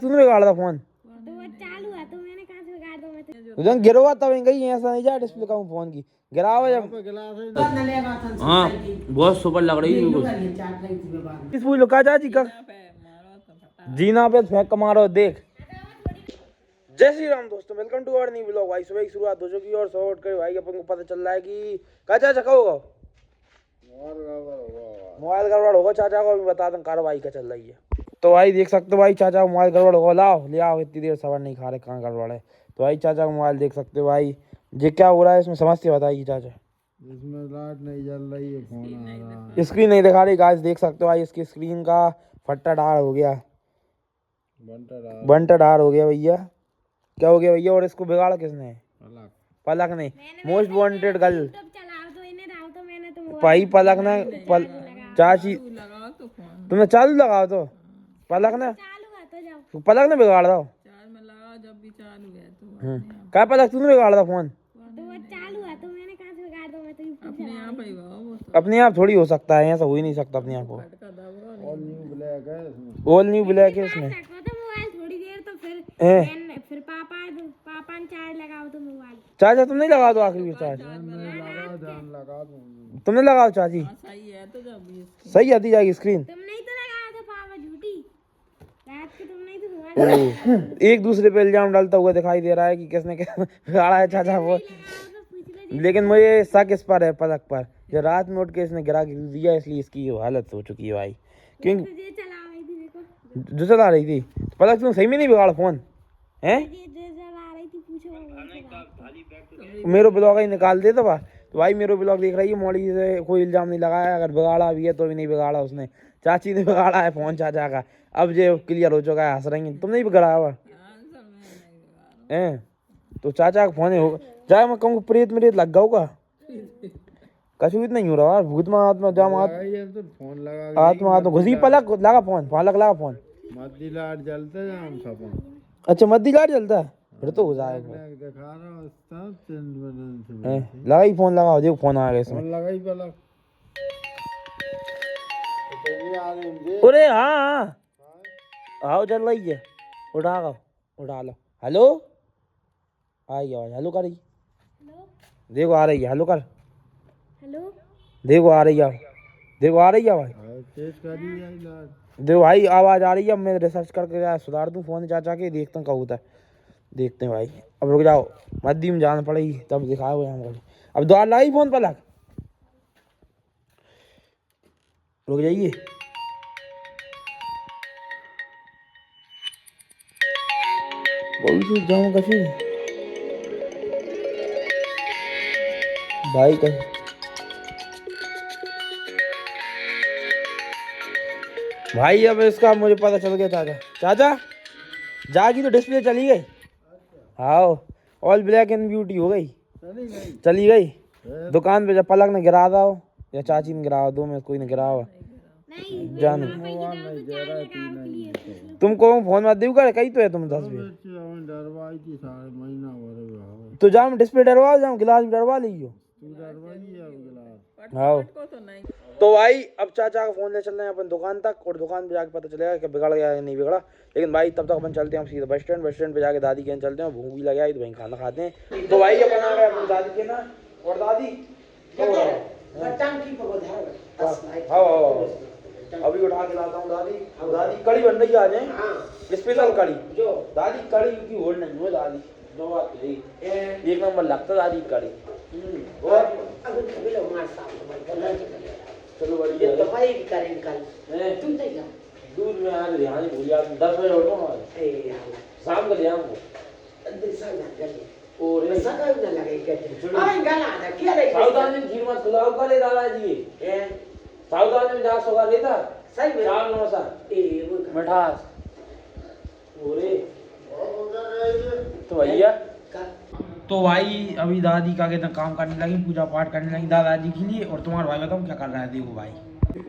तूने बिगाड़ा था फोन? तो वो चालू है तो मैंने कहा से बिगाड़ दो। मैं तो तुझे गिरवा तब गई ऐसा नहीं जा डिस्प्ले का फोन की गिरावा जब। हाँ बहुत सुपर लग रही है। इस पूछ लो का चाची का जीना पे फेंक मारो देख। जय श्री राम दोस्तों, welcome to our new blog. भाई सुबह की शुरुआत हो चुकी है और शॉर्ट कर भाई अपन को पता चल रहा है कि का चाचा का होगा मोबाइल गड़बड़ होगा। चाचा को भी बता दें कार्रवाई का चल रही है। तो भाई देख सकते हो भाई चाचा को मोबाइल गड़बड़ होगा। लाओ ले आओ, इतनी देर सबर नहीं खा रहे कहाँ गड़बड़ है। तो भाई चाचा का मोबाइल देख सकते हो भाई। ये क्या हो रहा है इसमें समझते बताइए चाचा। इसमें लाइट नहीं जल रही है, फोन आ रहा है, स्क्रीन नहीं दिखा रही गाइस, देख सकते हो भाई इसकी स्क्रीन का फट्टा डार हो गया, बंटा डार हो गया भैया। क्या हो गया भैया? और इसको बिगाड़ा किसने? पलक ने। मोस्ट वांटेड गर्ल तब चलाओ तो इन्हें दाओ तो मैंने तो भाई पलक ने चाची तुमने चालू लगाओ तो पलक ने चालू है तो जाओ पलक ने बिगाड़ दो। जब भी चालू है तो क्या पलक तूने बिगाड़ दा फोन? तो वो चालू है तो मैंने कहा से बिगाड़ दो। मैं तो अपने आप ही वो तो अपने आप थोड़ी हो सकता है, ऐसा हो ही नहीं सकता अपने आप को। का दबा और न्यू ब्लैक है इसमें। ऑल न्यू ब्लैक है इसमें। रखो तो मोबाइल थोड़ी देर तो फिर पापा ने चार्ज लगाओ तो मोबाइल। चाचा तुम नहीं लगा दो आखिरी चार्ज? लगा ध्यान लगा दूंगी। तुमने लगाओ चाची, सही है तो जब भी सही आती जाएगी स्क्रीन। तुम नहीं तो लगाओ तो पापा झूठी रात को तुम नहीं तो मोबाइल एक दूसरे पे इल्जाम डालता हुआ दिखाई दे रहा है कि किसने क्या बिगाड़ा है चाचा वो। लगाओ तो पूछ ले। लेकिन मुझे शक इस पर है पलक पर, जो रात में उठ के इसने गिरा के दिया इसलिए इसकी ये हालत हो चुकी है भाई। क्योंकि तुझे चला रही थी देखो, जो चला रही थी तो पलक तुम सही में नहीं बिगाड़ा फोन है? ये जो चला रही थी पूछो मेरो ब्लॉग ही निकाल दे तो भाई मेरो ब्लॉग देख रही है। मौली से कोई इल्जाम नहीं लगाया, अगर बिगाड़ा भी है तो भी नहीं बिगाड़ा उसने, चाची ने बिगाड़ा है फोन चाचा का। अब जो क्लियर हो चुका है, हंस रही है। तुम नहीं बिगड़ा हुआ हैं तो चाचा का फोन होगा जाए। मैं कहूँ प्रेत मेरेत लग गया होगा, कछु नहीं हो रहा। भूत में आत्मा जाम ये तो फोन लगा आत्मा आत्मा घुसी पलक लगा फोन पलक लगा फोन। मद्दी लाइट जलते जाम सपन अच्छा मद्दी लाइट जलता है फिर तो हो जाएगा। दिखा रहा हूँ सब चेंज बदल से लगा ही फोन लगाओ, देखो फोन आ गया इसमें। फोन लगा ही पलक अरे हाँ आओ चल रही है, उठा लो। हेलो आई आवाज, हेलो करी देखो आ रही है। हेलो कर हेलो देखो आ रही है, देखो आ रही है आवाज। तेज करी है लाइट। देखो भाई आवाज आ रही है। अब मैं रिसर्च करके सुधार दूं फोन चाचा के, देखता हूँ क्या होता है, देखते हैं भाई। अब रुक जाओ, मद्दी में जान पड़ेगी तब दिखाओ हुए हम। अब द्वार लाई फोन पर लग, रुक जाइए। जाऊँ कभी भाई कहीं भाई। अब इसका मुझे पता चल गया चाचा जागी तो डिस्प्ले चली गई। हाँ ऑल ब्लैक एंड ब्यूटी हो गई, चली गई। दुकान पे जब पलक ने गिरा था या चाची ने गिरा, दो में कोई ने गिरा हुआ नहीं जान। तो तुमको फोन मत देव कर कही तो है तुम 10 भी डरवाई थी सारे महीना हो रहा तो जाम डिस्प्ले डरवा जाम, गिलास भी डरवा लीजिए। तू डरवाई है गिलास। हाँ को तो नहीं। तो भाई अब चाचा का फोन ले चल रहे हैं अपन दुकान तक, और दुकान पे जाके पता चलेगा कि बिगड़ गया या नहीं बिगड़ा। लेकिन भाई तब तक अपन चलते हैं हम सीधे बस स्टैंड पे जाके दादी के यहाँ चलते हैं। भूख भी लगा है तो वहीं खाना खाते हैं। तो भाई अपन आ गए अपन दादी के ना, और दादी हाँ अभी उठा के लाता हूँ दादी। दादी कड़ी बन रही है आज है, स्पेशल कड़ी। दादी कड़ी की होड़ नहीं है दादी, जो बात है एक नंबर लगता दादी कड़ी। और चलो बढ़िया दूध में आज ध्यान भूल गया। 10 बजे उठो शाम को ले आऊंगा। और सावधानी खीर मत खिलाओ करे दादाजी, सावधानी में जा सोगा लेता सही में चावल नौसा मिठास। तो भैया तो भाई अभी दादी का कहते काम करने लगी, पूजा पाठ करने लगी दादाजी के लिए। और तुम्हारा भाई बताओ क्या कर रहा है, देखो भाई।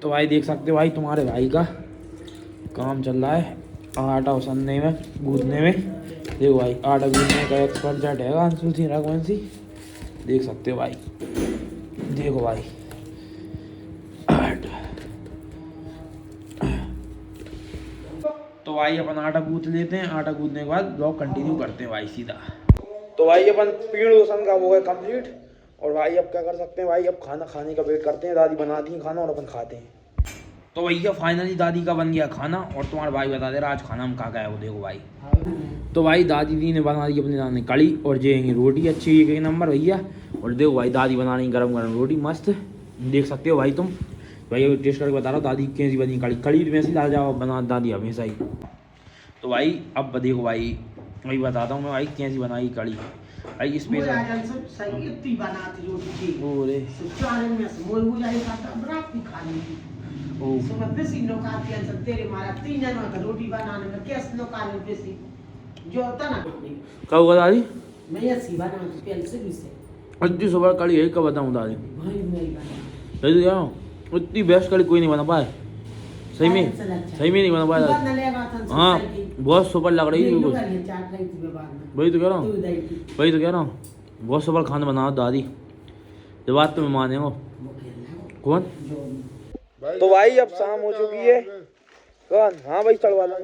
तो भाई देख सकते हो भाई तुम्हारे भाई का काम चल रहा है आटा उसने में गूंथने में। देखो भाई आटा गूंथने का एक्सपर्ट जट है अंशुल सिंह रघुवंशी, देख सकते हो भाई। देखो भाई तो तो भाई अपन आटा गूंथ लेते हैं, आटा गूंथने के बाद ब्लॉग कंटिन्यू करते हैं भाई सीधा। तो भाई अपन पीड़ रोशन का हो गया कंप्लीट, और भाई अब क्या कर सकते हैं भाई, अब खाना खाने का वेट करते हैं। दादी बनाती हैं खाना और अपन खाते हैं। तो भैया फाइनली दादी का बन गया खाना, और तुम्हारा भाई बता दे रहा आज खाना हम खा वो देखो भाई। तो भाई दादी दी ने बना दी अपने दाने कड़ी, और जेंगे रोटी अच्छी एक नंबर भैया। और देखो भाई दादी बना रही गरम गरम रोटी मस्त, देख सकते हो भाई तुम। भाई टेस्ट करके बता रहा हूँ दादी कैसी बनी कड़ी। कड़ी में से ला जाओ बना दादी हमेशा ही। तो भाई अब देखो भाई वही बताता हूँ मैं भाई कैसी बनाई कड़ी भाई स्पेशल। कब होगा दादी? इतनी सुबह कड़ी है, कब बताऊँ दादी? सही तो कह रहा हूँ, इतनी बेस्ट कड़ी कोई नहीं बना पाए। सही में नहीं बना पाया। हाँ बहुत सुपर लग रही है। वही तो कह रहा हूँ बहुत सुपर खाना बनाओ दादी, जब बात तो मैं माने हो। कौन? तो भाई अब शाम हो चुकी है। कौन? हाँ भाई चढ़वा लो।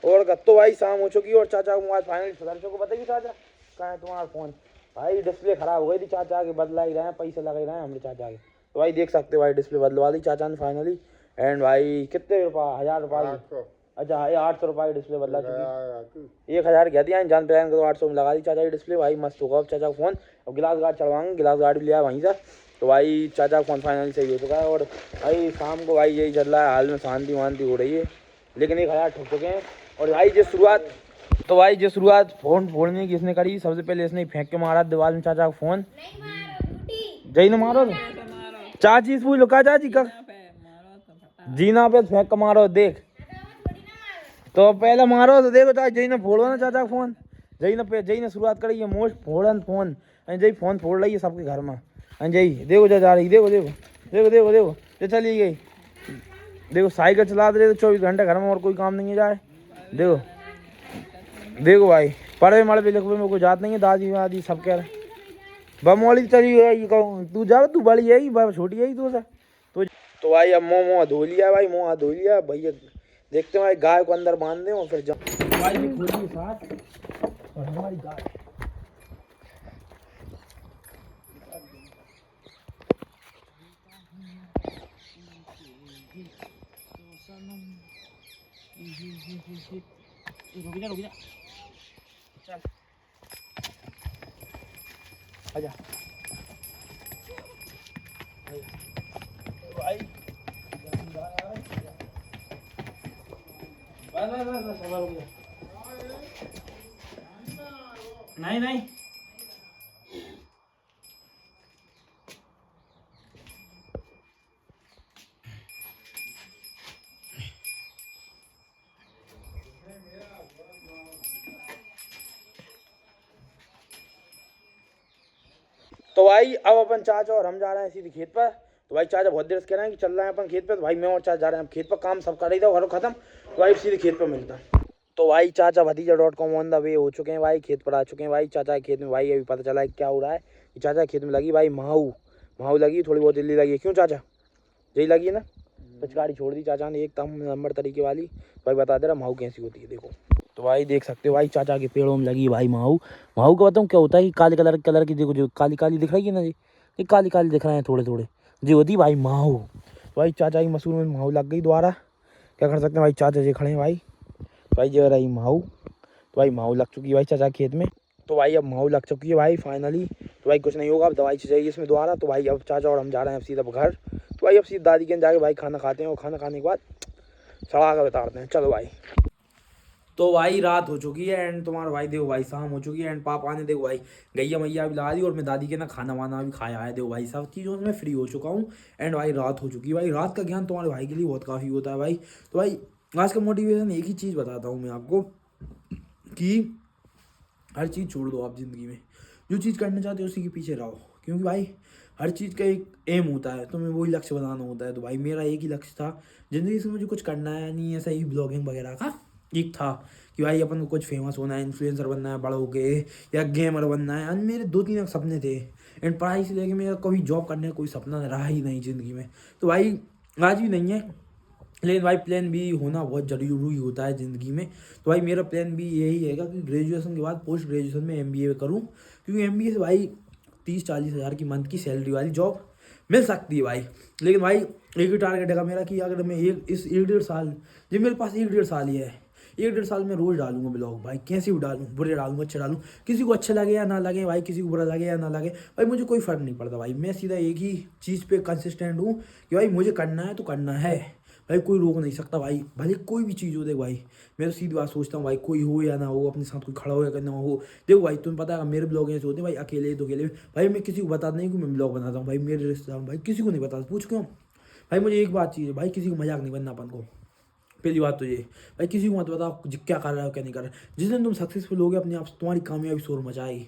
और तो भाई शाम हो चुकी है, और चाचा को मोबाइल फाइनली सुधार को बताइए। चाचा कहाँ है तुम्हारा फोन? भाई डिस्प्ले खराब हो गई थी, चाचा के बदला ही रहे हैं, पैसे लगा ही रहे हैं हमने चाचा के। तो भाई देख सकते हो भाई डिस्प्ले बदलवा दी चाचा ने फाइनली। एंड भाई कितने रुपये? 1000 रुपये। अच्छा 800 रुपये की डिस्प्ले बदला चुकी। 1000 गया दिया जान पहचान को, 800 में लगा दी चाचा की डिस्प्ले। भाई मस्त होगा अब चाचा का फ़ोन। अब गिलास गार्ड चढ़वाएंगे, गिलास गार्ड भी लिया वहीं से। तो भाई चाचा का फ़ोन फाइनली सही हो चुका है। और भाई शाम को भाई यही चल रहा है, हाल में शांति वांति हो रही है, लेकिन 1000 ठुक चुके हैं। और भाई जो शुरुआत फ़ोन फोड़ने की इसने करी, सबसे पहले इसने फेंक के मारा दीवार में चाचा का फ़ोन। जही ने मारो चाची पूछ लो, कहा चाची का जीना पे फेंक के मारो देख। तो पहले मारो तो देखो चाचा जही ने फोड़ो ना चाचा का फोन। जही ने शुरुआत करी है मोस्ट फोड़न फोन। जही फोन फोड़ रही है सबके घर में। जही देखो जा रही, देखो देखो देखो देखो देखो जो चली गई। देखो साइकिल चला दे तो 24 घंटे घर में और कोई काम नहीं है जाए। देखो देखो भाई पढ़े मड़े लिखवे में कोई जात नहीं है। दादी वादी सब कह रहे बमौली चली गई। तू जा, तू बड़ी है छोटी है तू। तो भाई अब मुँह धो लिया भाई, मुँह धो लिया भैया। देखते हैं भाई गाय को अंदर बांध दें और फिर जाओ भाई ये खोलिए साथ। और हमारी गाय रुक जा चल आजा भाई। नहीं तो भाई अब अपन चाचा और हम जा रहे हैं सीधे खेत पर। तो भाई चाचा बहुत देर से कह रहे हैं कि चल रहे हैं अपन खेत पे। तो भाई मैं और चाचा जा रहे हैं खेत पर, काम सब कर रही था घर खत्म। तो भाई सीधे खेत पर मिलता। तो भाई चाचा भतीजा.com ऑन द वे हो चुके हैं भाई, खेत पर आ चुके हैं भाई। चाचा के खेत में भाई अभी पता चला है क्या हो रहा है कि चाचा के खेत में लगी भाई माहू लगी, थोड़ी बहुत जल्दी लगी है। क्यों चाचा? यही लगी है ना, पिचकारी छोड़ दी चाचा ने एकदम नंबर तरीके वाली। भाई बता दे रहा माहू कैसी होती है देखो। तो भाई देख सकते हो भाई चाचा के पेड़ों में लगी भाई माहू का बताऊँ क्या होता है कि काले कलर की देखो, जो काली काली दिख रही है ना जी, ये काली काली दिख रहे हैं थोड़े थोड़े, जी होती भाई माहू। भाई चाचा की मसूर में माहू लग गई दोबारा, क्या कर सकते हैं भाई। चाचा जी खड़े हैं भाई जो रही माहू। तो भाई माहू लग चुकी है भाई चाचा खेत में। तो भाई अब माहू लग चुकी है भाई फाइनली। तो भाई कुछ नहीं होगा, अब दवाई चाहिए इसमें दोबारा। तो भाई अब चाचा और हम जा रहे हैं अब सीधा घर। तो भाई अब सीधा दादी के जाके भाई खाना खाते हैं, और खाना खाने के बाद सड़ा कर उतारते हैं। चलो भाई। तो भाई रात हो चुकी है, एंड तुम्हारा भाई देखो भाई शाम हो चुकी है। एंड पापा ने देखो भाई गैया मैया भी ला दी, और मैं दादी के ना खाना वाना भी खाया है। देखो भाई सब चीज़ों से मैं फ्री हो चुका हूँ। एंड भाई रात हो चुकी है भाई। रात का ज्ञान तुम्हारे भाई के लिए बहुत काफ़ी होता है भाई। तो भाई आज का मोटिवेशन एक ही चीज़ बताता हूँ मैं आपको कि हर चीज़ छोड़ दो आप ज़िंदगी में। जो चीज़ करना चाहते हो उसी के पीछे रहो, क्योंकि भाई हर चीज़ का एक एम होता है, तुम्हें वही लक्ष्य बनाना होता है। तो भाई मेरा एक ही लक्ष्य था ज़िंदगी से, मुझे कुछ करना है नहीं, ऐसा ही ब्लॉगिंग वगैरह का एक था कि भाई अपन को कुछ फेमस होना है, इन्फ्लुएंसर बनना है बड़ा होके, या गेमर बनना है। मेरे 2-3 सपने थे। एंड पढ़ाई से लेके मेरा कभी जॉब करने का कोई सपना रहा ही नहीं ज़िंदगी में। तो भाई आज भी नहीं है, लेकिन भाई प्लान बी होना बहुत जरूरी होता है ज़िंदगी में। तो भाई मेरा प्लान बी यही हैगा कि ग्रेजुएशन के बाद पोस्ट ग्रेजुएशन में MBA करूँ, क्योंकि MBA से भाई 30-40 हज़ार की मंथ की सैलरी वाली जॉब मिल सकती है भाई। लेकिन भाई एक ही टारगेट है मेरा कि अगर मैं इस 1-1.5 साल, जब मेरे पास 1-1.5 साल ही है, 1-1.5 साल में रोज़ डालूंगा ब्लॉग भाई, कैसे भी डालूँ, बुरे डालूंगा अच्छे डालूँ, किसी को अच्छा लगे या ना लगे भाई, किसी को बुरा लगे या ना लगे भाई, मुझे कोई फ़र्क नहीं पड़ता भाई। मैं सीधा एक ही चीज़ पे कंसिस्टेंट हूँ कि भाई मुझे करना है तो करना है भाई, कोई रोक नहीं सकता भाई, भले कोई भी चीज़ हो। देख भाई मैं तो सीधी बात सोचता हूँ भाई, कोई हो या ना हो, अपने साथ कोई खड़ा हो या ना हो। देखो भाई तुम्हें पता है मेरे ब्लॉग ऐसे होते हैं भाई, अकेले तो अकेले भाई, मैं किसी को बताता नहीं कि मैं ब्लॉग बनाता हूँ भाई, मेरे रिश्तेदार भाई किसी को नहीं बताता। पूछ क्यों भाई? मुझे एक बात चाहिए भाई, किसी को मजाक नहीं बनना अपन को। पहली बात तो ये भाई, किसी को मत बताओ क्या कर रहा हो क्या नहीं कर रहा। जिस दिन तुम सक्सेसफुल हो गए अपने आप, तुम्हारी कामयाबी शोर मचाएगी,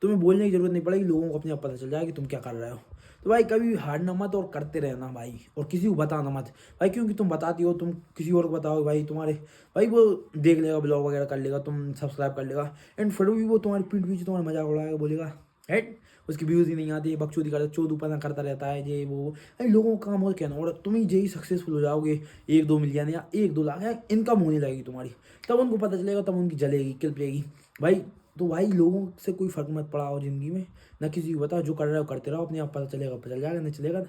तुम्हें बोलने की जरूरत नहीं पड़ेगी, लोगों को अपने आप पता चल जाएगा कि तुम क्या कर रहे हो। तो भाई कभी भी हारना मत और करते रहना भाई, और किसी को बताना मत भाई, क्योंकि तुम बताती हो, तुम किसी और को बताओ भाई, तुम्हारे भाई वो देख लेगा, ब्लॉग वगैरह कर लेगा, तुम सब्सक्राइब कर लेगा, एंड फिर भी वो तुम्हारी पीठ पीछे तुम्हारा मजाक उड़ाएगा, बोलेगा हेट उसकी व्यूज़ ही नहीं आती, बकचोदी करता, चोदूपना करता रहता है ये वो। अरे लोगों का काम और क्या ना, और तुम ही यही सक्सेसफुल हो जाओगे, 1-2 मिलियन या 1-2 लाख या इनकम होने लगेगी तुम्हारी, तब उनको पता चलेगा, तब उनकी जलेगी किल पड़ेगी भाई। तो भाई लोगों से कोई फ़र्क मत पड़ाओ ज़िंदगी में, ना किसी को बताओ, जो कर रहे हो करते रहो, अपने आप पता चलेगा पता चल जाएगा, नहीं चलेगा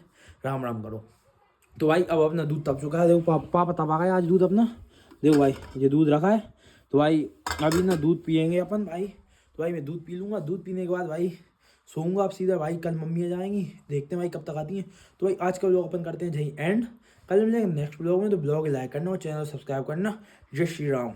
राम राम करो। तो भाई अब अपना दूध तप चुका है, देखो पापा तब आ गया आज दूध अपना, देखो भाई ये दूध रखा है। तो भाई अभी ना दूध पियेंगे अपन भाई, तो भाई मैं दूध पी लूँगा, दूध पीने के बाद भाई सोऊंगा अब सीधा भाई, कल मम्मी जाएंगी, देखते हैं भाई कब तक आती हैं। तो भाई आज का ब्लॉग अपन करते हैं यही एंड, कल मिलेंगे नेक्स्ट ब्लॉग में। तो ब्लॉग लाइक करना और चैनल सब्सक्राइब करना। जय श्री राम।